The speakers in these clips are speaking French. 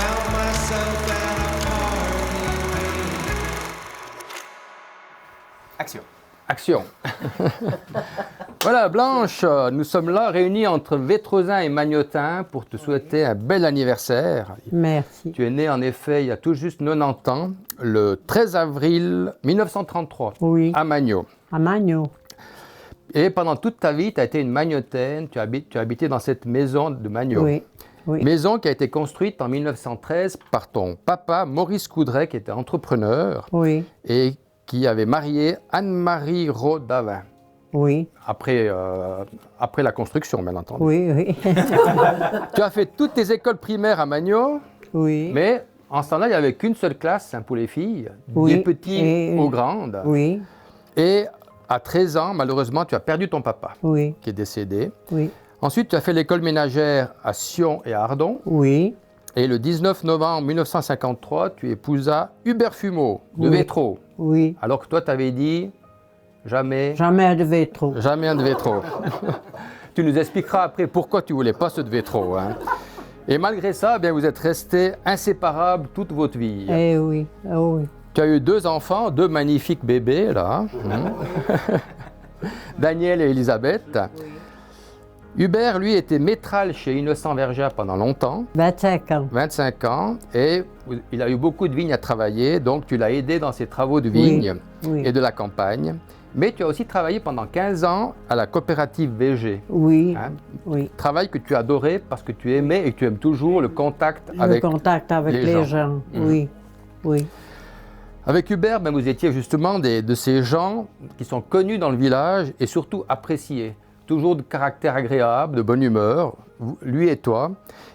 found myself at a party. Action. Action. Voilà, Blanche, nous sommes là réunis entre Vétrezin et Magnotin pour te souhaiter un bel anniversaire. Merci. Tu es né en effet il y a tout juste 90 ans, le 13 avril 1933, Oui. à Magno. À Magno. Et pendant toute ta vie, tu as été une magnotaine, tu as habité dans cette maison de Magno. Oui. Oui. Maison qui a été construite en 1913 par ton papa, Maurice Coudray, qui était entrepreneur Oui. et qui avait marié Anne-Marie Rodavin. Oui. Après la construction, bien entendu. Oui. Oui. Tu as fait toutes tes écoles primaires à Magno, Oui. mais en ce temps-là, il n'y avait qu'une seule classe pour les filles, Oui. des petits Et- aux grandes. Oui. Et à 13 ans, malheureusement, tu as perdu ton papa, Oui. qui est décédé. Oui. Ensuite, tu as fait l'école ménagère à Sion et à Ardon. Oui. Et le 19 novembre 1953, tu épousas Hubert Fumeau de Oui. Vétro. Oui. Alors que toi, tu avais dit jamais, Jamais de vétro. jamais un de Vétro. Tu nous expliqueras après pourquoi tu voulais pas ce de Vétro. Hein. Et malgré ça, eh bien, vous êtes restés inséparables toute votre vie. Eh oui. Oh oui. Tu as eu 2 enfants, 2 magnifiques bébés, là. Daniel et Elisabeth. Hubert, lui, était métral chez Innocent Vergea pendant longtemps, 25 ans. 25 ans, et il a eu beaucoup de vignes à travailler, donc tu l'as aidé dans ses travaux de vigne Oui. et de la campagne. Mais tu as aussi travaillé pendant 15 ans à la coopérative VG. Oui. Hein. Oui. Travail que tu adorais parce que tu aimais et que tu aimes toujours le contact Le avec... contact avec les les gens. gens. Oui. Oui. Avec Hubert, ben, vous étiez justement de ces gens qui sont connus dans le village et surtout appréciés. Toujours de caractère agréable, de bonne humeur, lui et toi,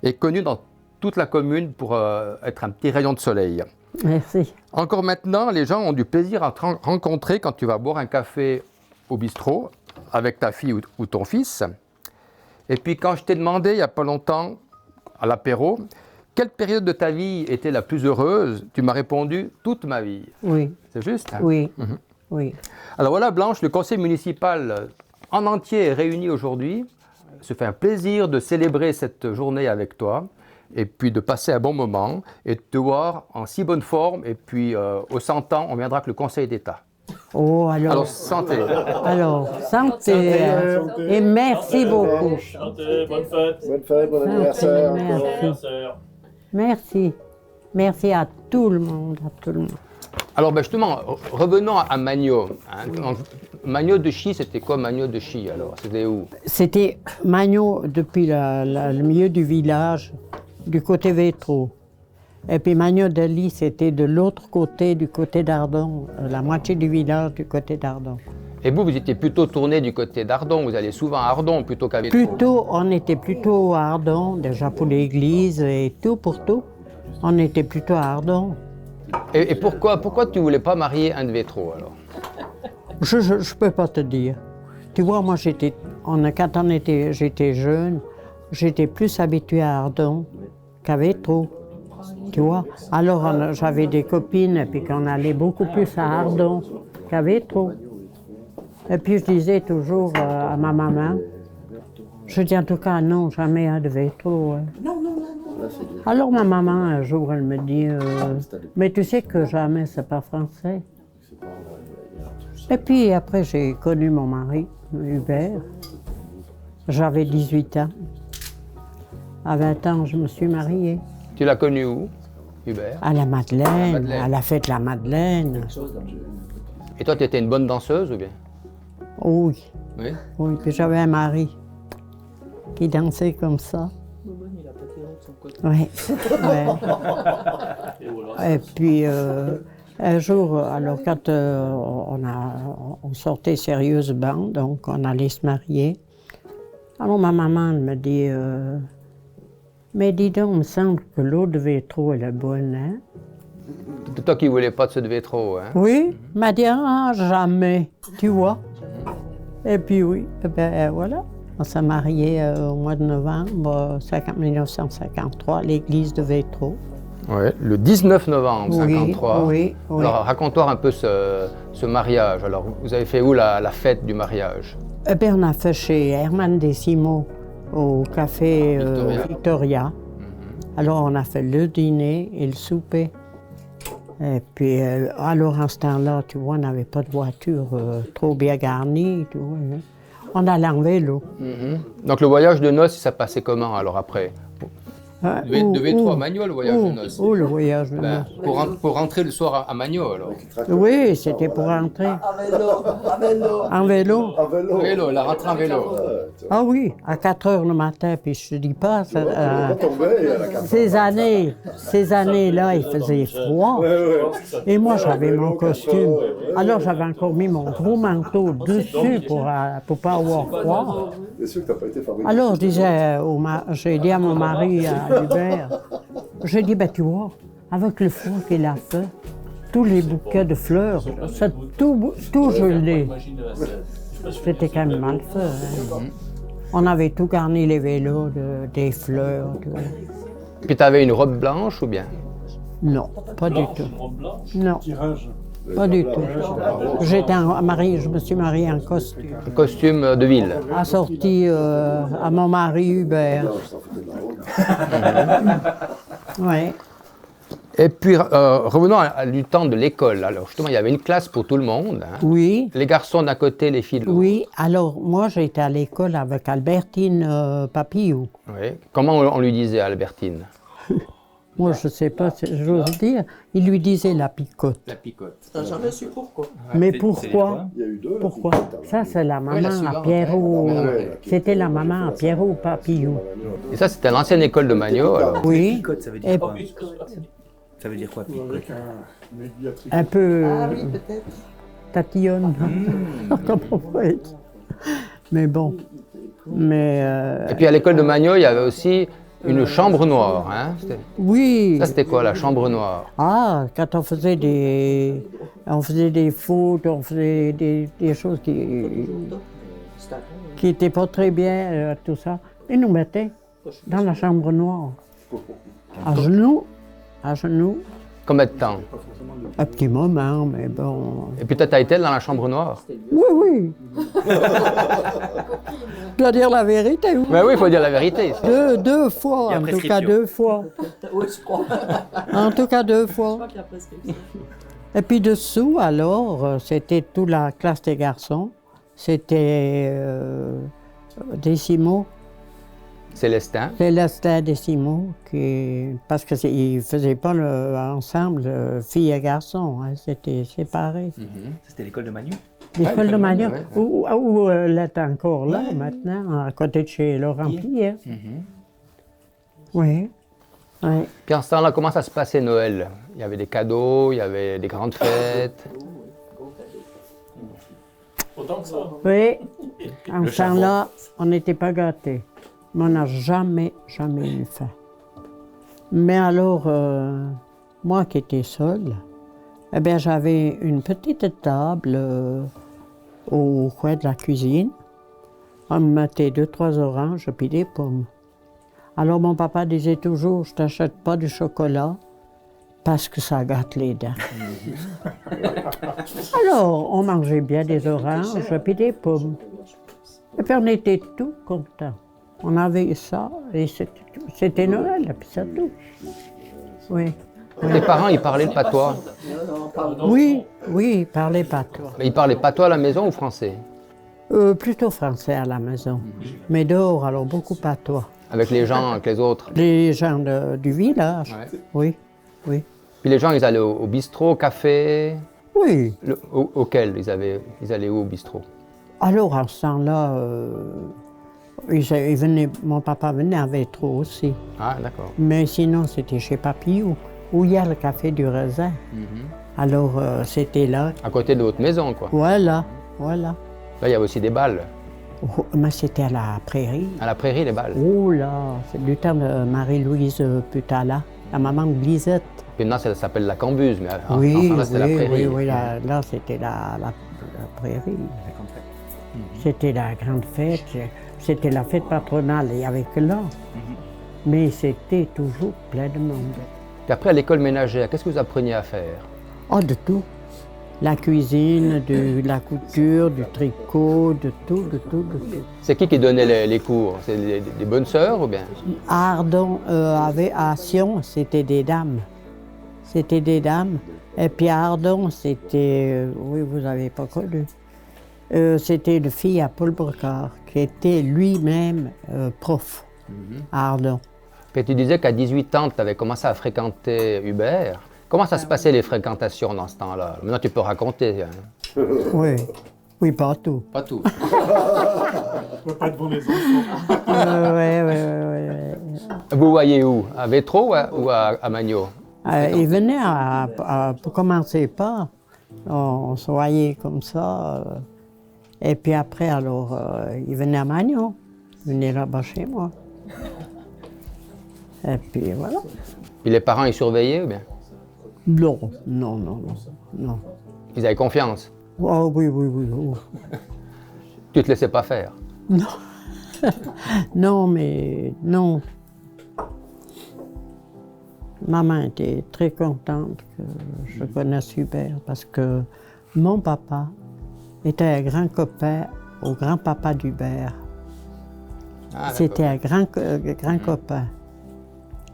et connu dans toute la commune pour être un petit rayon de soleil. Merci. Encore maintenant, les gens ont du plaisir à te rencontrer quand tu vas boire un café au bistrot avec ta fille ou ton fils. Et puis quand je t'ai demandé il n'y a pas longtemps, à l'apéro, quelle période de ta vie était la plus heureuse, tu m'as répondu « toute ma vie Oui. ». C'est juste, hein? Oui. Oui. Alors voilà, Blanche, le conseil municipal en entier est réuni aujourd'hui. Se fait un plaisir de célébrer cette journée avec toi et puis de passer un bon moment et de te voir en si bonne forme. Et puis, au 100 ans, on viendra avec le Conseil d'État. Oh, Alors, santé. Alors, santé. Hein. Et merci beaucoup. Santé, bonne fête. Bonne fête, bon anniversaire. Merci. Merci. Merci à tout le monde, à tout le monde. Alors, ben justement, revenons à Magno. Hein. Magno de Chy, c'était quoi Magno de Chy alors? C'était où? C'était Magno depuis le milieu du village, du côté Vétro. Et puis Magno de Ly, c'était de l'autre côté, du côté d'Ardon, la moitié du village du côté d'Ardon. Et vous étiez plutôt tourné du côté d'Ardon. Vous allez souvent à Ardon plutôt qu'à Vétro. On était plutôt à Ardon, déjà pour l'église et tout, pour tout. On était plutôt à Ardon. Et pourquoi tu ne voulais pas marier un de Vétro alors? Je ne peux pas te dire. Tu vois, moi, quand j'étais jeune, j'étais plus habituée à Ardon qu'à Vétro. Tu vois? Alors, j'avais des copines, et puis qu'on allait beaucoup plus à Ardon qu'à Vétro. Et puis, je disais toujours à ma maman, je dis en tout cas, non, jamais à de Vétro. Hein. Alors, ma maman, un jour, elle me dit, mais tu sais que jamais, c'est pas français. Et puis après, j'ai connu mon mari, Hubert. J'avais 18 ans. À 20 ans, je me suis mariée. Tu l'as connu où, Hubert? À la Madeleine, Madeleine. à la fête de la Madeleine. Et toi, tu étais une bonne danseuse ou bien? Oui, Oui. oui. Puis j'avais un mari qui dansait comme ça. Oui. Et puis un jour, alors quand on sortait sérieusement, donc on allait se marier. Alors ma maman elle me dit, mais dis donc, il me semble que l'eau de Vétro elle est bonne, hein? C'est toi qui ne voulais pas de ce de Vétro, hein? Oui, elle m'a dit, ah, jamais, tu vois. Et puis oui, eh ben voilà. On s'est mariés au mois de novembre 1953 à l'église de Vétro. Oui, le 19 novembre Oui, 1953. oui, oui. Alors, raconte-toi un peu ce mariage. Alors, vous avez fait où la fête du mariage? Eh bien, on a fait chez Herman Decimo, au café Victoria. Victoria. Alors, on a fait le dîner et le souper. Et puis, alors, en ce temps-là, tu vois, on n'avait pas de voiture trop bien garnie. Tu vois, hein. On allait en vélo. Donc le voyage de noces, ça passait comment alors après? Devait être à Magno le voyage de noces. Oh, le voyage de Ben, noces. pour rentrer le soir à Magno alors. Oui, c'était pour rentrer. En vélo. Vélo, la rentrée en vélo. Ah oui, à 4 heures le matin, puis je te dis pas, ces années-là, il faisait froid. Et moi, j'avais mon costume. Alors, j'avais encore mis mon gros manteau dessus pour pas avoir froid. C'est sûr que t'as pas été fabriqué. Alors, j'ai dit à mon mari, à Hubert, j'ai dit, ben tu vois, avec le froid qu'il a fait, tous les bouquets de fleurs, ça tout gelé. C'était quand même mal fait. Hein. On avait tout garni les vélos des fleurs. Tout. Puis tu avais une robe blanche ou bien? Non, pas du tout. Non, pas du tout. J'étais mariée, je me suis mariée en costume. Un costume de ville. Assortie à mon mari Hubert. Oui. Et puis revenons du temps de l'école. Alors justement, il y avait une classe pour tout le monde. Hein. Oui. Les garçons d'un côté, les filles de l'autre. Oui, alors moi j'étais à l'école avec Albertine Papillou. Oui. Comment on lui disait à Albertine? Moi je ne sais pas, j'ose dire, il lui disait la picote. La picote. T'as jamais su pourquoi? Mais pourquoi? Il y a eu deux. Pourquoi? Ça c'est la maman à suivante. Pierrot. Ouais. C'était la maman à Pierrot Papillou. Et ça, c'était l'ancienne école de Magno. Alors. Oui. Picote, ça veut Et dire quoi? Ça veut dire quoi, picote? un peu Ah oui, peut-être. tatillonne. Comment on pourrait dire. Mais bon. Mais Et puis à l'école de Magno, il y avait aussi une chambre noire. Hein. oui. Ça, c'était quoi la chambre noire? Ah, quand on faisait des fautes, on faisait des choses qui n'étaient pas très bien, tout ça, ils nous mettaient dans la chambre noire. À genoux, Combien de temps? un petit moment, mais bon. Et puis toi, tu as été dans la chambre noire? Oui, oui. Je dois dire la vérité, oui. Mais oui, il faut dire la vérité. Deux fois, Il y a en tout cas prescription. 2 fois. Oui, je crois. En tout cas 2 fois. Et puis dessous, alors, c'était toute la classe des garçons. C'était Décimo, Célestin. Célestin Décimo, parce qu'ils ne faisaient pas ensemble, filles et garçons, hein, c'était séparé. C'était l'école de Manu? L'école de Magno, ouais. où elle est encore là, maintenant, à côté de chez Laurent Pierre. Oui. Oui. Puis en ce temps-là, comment ça se passait Noël? Il y avait des cadeaux, il y avait des grandes fêtes. Oui, en ce temps-là, on n'était pas gâtés. Mais on n'a jamais eu faim. Mais alors, moi qui étais seule, eh bien, j'avais une petite table au coin de la cuisine. On me mettait 2-3 oranges puis des pommes. Alors mon papa disait toujours, je t'achète pas du chocolat parce que ça gâte les dents. Alors, on mangeait bien des oranges puis des pommes. Et puis on était tout contents. On avait ça et c'était Noël, et puis c'est tout. Oui. Tes parents, ils parlaient le patois. Oui, ils parlaient pas toi. Mais ils parlaient patois à la maison ou français? Plutôt français à la maison. Mais dehors, alors beaucoup patois. Avec les gens, avec les autres. Les gens du village, Ouais. oui. Puis les gens, ils allaient au bistrot, au café. Oui. Auquel ils allaient où au bistrot? Alors, en ce temps-là, mon papa venait à Vétro aussi. Ah, d'accord. Mais sinon, c'était chez Papillou, où il y a le café du raisin. Alors, c'était là. À côté de votre maison, quoi. Voilà. Là, il y avait aussi des balles. Oh, mais c'était à la prairie. À la prairie, les balles. Oh là, c'est du temps de Marie-Louise Putala, la maman de Lisette. Puis maintenant, ça s'appelle la Cambuse, mais Oui, enfin, là, c'était la prairie. oui, là c'était la prairie. C'était la grande fête, c'était la fête patronale, il y avait que là. Mais c'était toujours plein de monde. Puis après, à l'école ménagère, qu'est-ce que vous appreniez à faire? Oh, de tout. La cuisine, de la couture, du tricot, de tout, de tout, de tout. C'est qui donnait les cours? C'est des bonnes sœurs ou bien? À Ardon, à Sion, c'était des dames. C'était des dames. Et puis à Ardon, c'était, oui, vous n'avez pas connu. C'était une fille à Paul Brocard, qui était lui-même prof à Ardon. Puis tu disais qu'à 18 ans, tu avais commencé à fréquenter Hubert. Comment ça se passait les fréquentations dans ce temps-là? Maintenant, tu peux raconter. Hein. Oui, oui, pas tout. Pas tout. Pas devant les enfants. Oui. Vous voyez où? À Vétro ou à Magno? Il venait pour commencer pas. On se voyait comme ça. Et puis après, alors, il venait à Magnon. Il venait là-bas chez moi. Et puis voilà. Et les parents, ils surveillaient ou bien? Non. Ils avaient confiance. Oh oui. Oh. Tu te laissais pas faire. Non, mais non. Maman était très contente que je connaisse Hubert parce que mon papa était un grand copain au grand-papa d'Hubert. Ah, C'était un grand copain.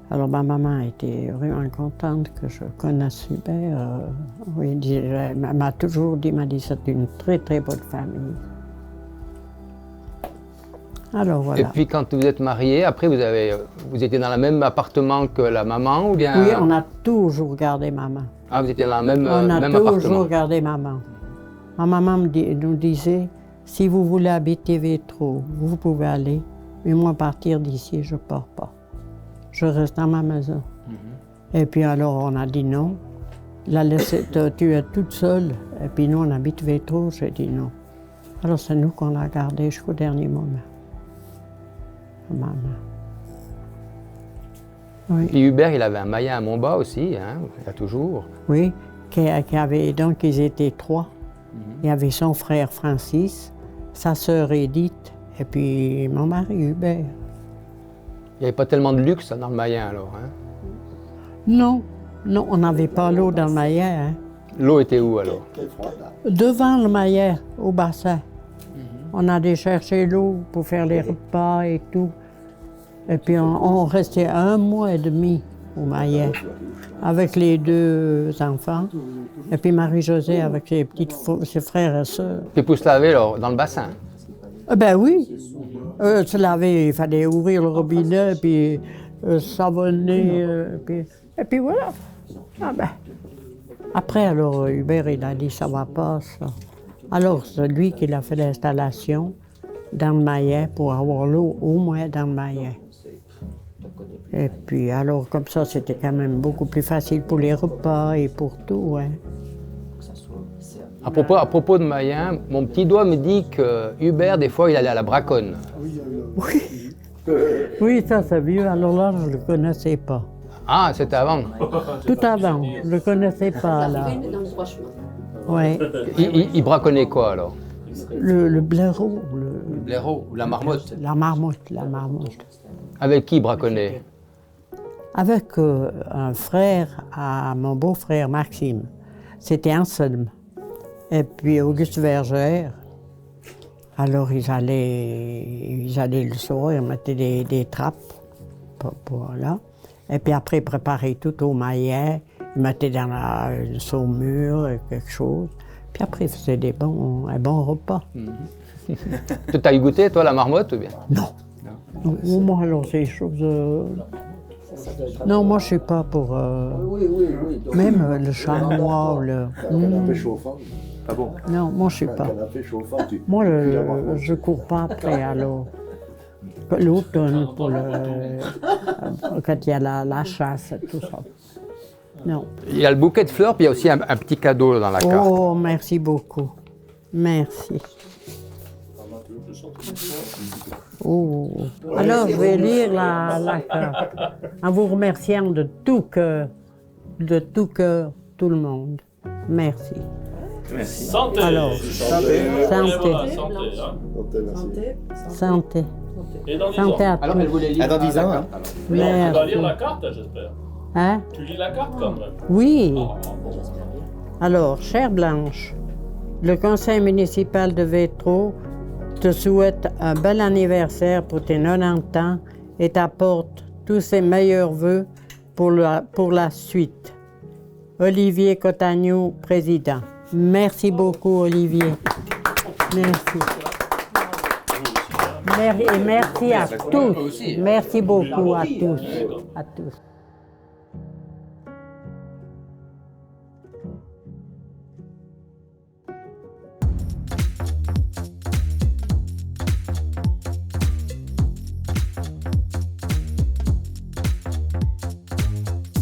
Alors ma maman était vraiment contente que je connaisse Hubert. Oui, elle m'a toujours dit, c'est une très très bonne famille. Alors voilà. Et puis quand vous êtes mariés, après vous étiez dans le même appartement que la maman ou bien? Oui, on a toujours gardé maman. Ah, vous étiez dans le même On a même toujours appartement. gardé maman. Ma maman nous disait, si vous voulez habiter Vétro, vous pouvez aller, mais moi partir d'ici, je ne pars pas. Je reste dans ma maison. Et puis alors on a dit non. Tu es toute seule. Et puis nous on habite Vétro, j'ai dit non. Alors c'est nous qu'on a gardé jusqu'au dernier moment. Maman. Oui. Puis Hubert, il avait un Mayen à Montbas aussi, hein, il a toujours. Oui, qui avait, donc ils étaient 3. Il y avait son frère Francis, sa sœur Edith, et puis mon mari Hubert. Il n'y avait pas tellement de luxe dans le Mayen alors. Hein? Non, on n'avait pas l'eau dans le Mayen. Hein. L'eau était où alors? Devant le Mayen, au bassin. On allait chercher l'eau pour faire les repas et tout. Et puis on restait 1 mois et demi au Mayen, avec les 2 enfants. Et puis Marie-Josée avec ses frères et sœurs. Puis pour se laver alors, dans le bassin? Ben oui. Se laver, il fallait ouvrir le robinet, puis savonner, et puis voilà. Ah ben. Après, alors, Hubert, il a dit, ça va pas, ça. Alors, c'est lui qui a fait l'installation dans le Mayen pour avoir l'eau au moins dans le Mayen. Et puis, alors, comme ça, c'était quand même beaucoup plus facile pour les repas et pour tout, hein. À propos de Mayen, mon petit doigt me dit que Hubert, des fois, il allait à la braconne. Oui, ça c'est vieux, alors là, je ne le connaissais pas. Ah, c'était avant. Tout avant, je ne le connaissais pas, là. Oui. Il braconnait quoi alors? Le blaireau, Le blaireau ou la marmotte? la marmotte. Avec qui il braconnait? Avec un frère à mon beau-frère Maxime. C'était Anselme. Et puis Auguste Vergère. Alors ils allaient le soir, ils mettaient des trappes. Voilà. Et puis après, ils préparaient tout au Mayen. Ils mettaient dans une saumure, quelque chose. Puis après, ils faisaient un bon repas. Tu t'as eu goûté, toi, la marmotte ou bien? Non. Non. Moi, alors, ces choses... Non, moi, je ne suis pas pour... Même le chamois, le... Canapé chauffant. Ah bon? Non, moi, je ne suis pas. Canapé chauffant, tu... Moi, je ne cours pas après, alors. L'automne, quand il y a la chasse, tout ça. Non. Il y a le bouquet de fleurs, puis il y a aussi un petit cadeau dans la carte. Oh, merci beaucoup. Merci. Oh. Alors, je vais lire la carte en vous remerciant de tout cœur, tout le monde. Merci. Santé. Alors, santé. santé. Santé. Santé. Et dans 10 Santé ans. à Alors, tous. elle voulait lire. Ah, dans 10 ans, hein? Tu vas Merci. lire la carte, j'espère. Hein? Tu lis la carte quand même. Oui. Alors, chère Blanche, le conseil municipal de Vétro te souhaite un bel anniversaire pour tes 90 ans et t'apporte tous ses meilleurs vœux pour la suite. Olivier Cotagnou, président. Merci beaucoup, Olivier. Merci. Et merci à tous. Merci beaucoup à tous. À tous.